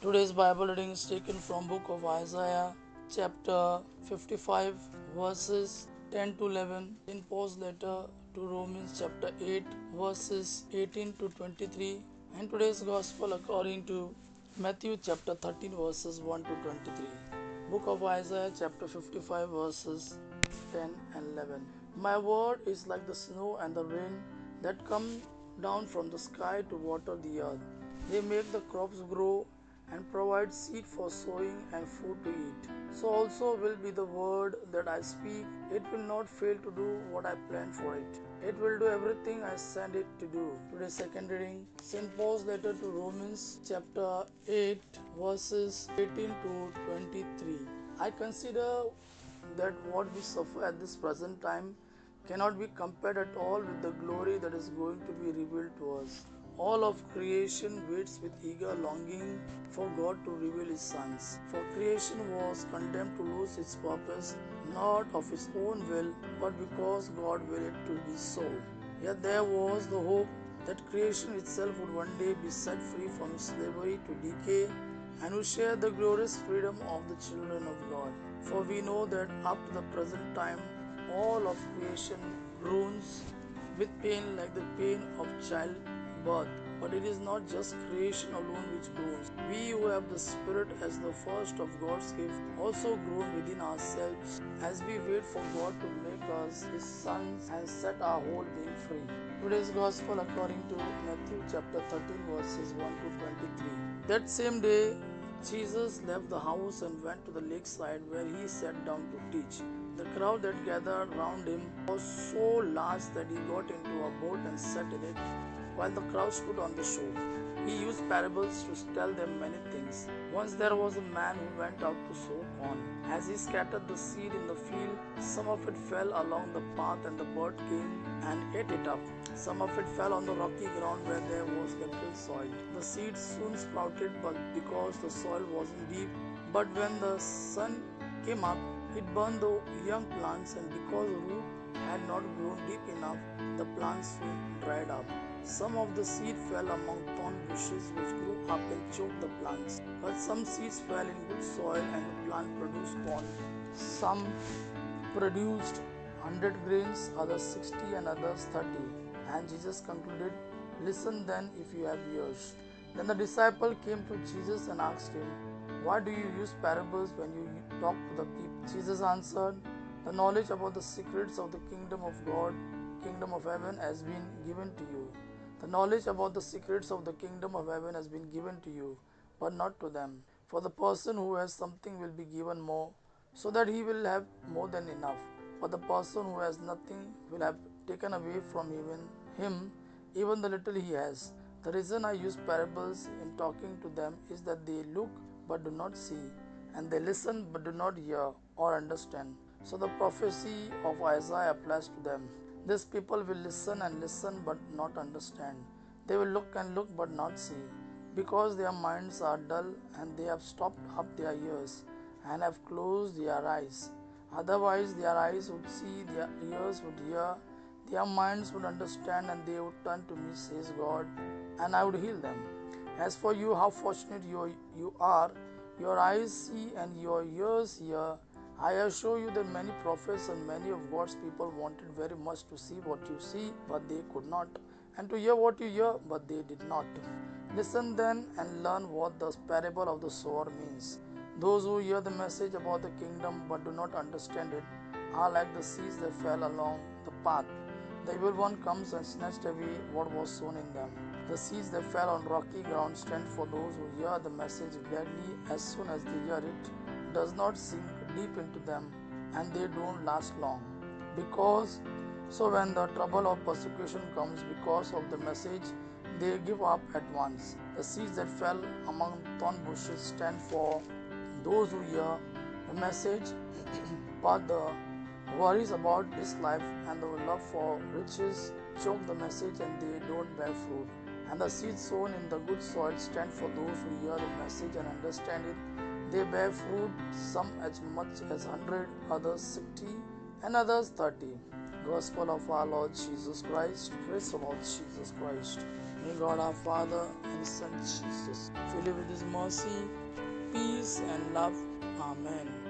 Today's Bible reading is taken from book of Isaiah, chapter 55, verses 10 to 11, in Paul's letter to Romans chapter 8, verses 18 to 23, and today's Gospel according to Matthew chapter 13, verses 1 to 23. Book of Isaiah chapter 55, verses 10 and 11. My word is like the snow and the rain that come down from the sky to water the earth. They make the crops grow and provide seed for sowing and food to eat. So also will be the word that I speak. It will not fail to do what I plan for it. It will do everything I send it to do. Today's second reading, St. Paul's letter to Romans chapter 8 verses 18 to 23. I consider that what we suffer at this present time cannot be compared at all with the glory that is going to be revealed to us. All of creation waits with eager longing for God to reveal His sons. For creation was condemned to lose its purpose, not of its own will, but because God willed it to be so. Yet there was the hope that creation itself would one day be set free from slavery to decay and would share the glorious freedom of the children of God. For we know that up to the present time all of creation groans with pain like the pain of childbirth. But it is not just creation alone which groans. We who have the Spirit as the first of God's gift also groan within ourselves as we wait for God to make us His sons and set our whole being free. Today's Gospel according to Matthew chapter 13 verses 1 to 23. That same day Jesus left the house and went to the lakeside where he sat down to teach. The crowd that gathered round him was so large that he got into a boat and sat in it while the crowd stood on the shore. He used parables to tell them many things. Once there was a man who went out to sow corn. As he scattered the seed in the field, some of it fell along the path and the bird came and ate it up. Some of it fell on the rocky ground where there was little soil. The seed soon sprouted, but because the soil wasn't deep, but when the sun came up, it burned the young plants, and because the root had not grown deep enough, the plants soon dried up. Some of the seed fell among thorn bushes which grew up and choked the plants. But some seeds fell in good soil and the plant produced corn. Some produced 100 grains, others 60 and others 30. And Jesus concluded, "Listen then if you have ears." Then the disciple came to Jesus and asked him, "Why do you use parables when you talk to the people?" Jesus answered, "The knowledge about the secrets of the kingdom of God, kingdom of heaven has been given to you. The knowledge about the secrets of the kingdom of heaven has been given to you, but not to them. For the person who has something will be given more, so that he will have more than enough. But the person who has nothing will have taken away from even the little he has. The reason I use parables in talking to them is that they look but do not see, and they listen but do not hear or understand." So the prophecy of Isaiah applies to them. These people will listen and listen but not understand. They will look and look but not see, because their minds are dull and they have stopped up their ears and have closed their eyes. Otherwise, their eyes would see, their ears would hear, their minds would understand, and they would turn to me, says God, and I would heal them. As for you, how fortunate you are! Your eyes see and your ears hear. I assure you that many prophets and many of God's people wanted very much to see what you see, but they could not, and to hear what you hear, but they did not. Listen then and learn what the parable of the sower means. Those who hear the message about the kingdom but do not understand it are like the seeds that fell along the path. The evil one comes and snatched away what was sown in them. The seeds that fell on rocky ground stand for those who hear the message gladly as soon as they hear it, does not sink deep into them, and they don't last long. Because so when the trouble of persecution comes because of the message, they give up at once. The seeds that fell among thorn bushes stand for those who hear the message, but the worries about this life and the love for riches choke the message and they don't bear fruit. And the seeds sown in the good soil stand for those who hear the message and understand it. They bear fruit, some as much as 100, others 60, and others 30. Gospel of our Lord Jesus Christ. Praise the Lord Jesus Christ. May God our Father and Son Jesus fill you with His mercy, peace, and love. Amen.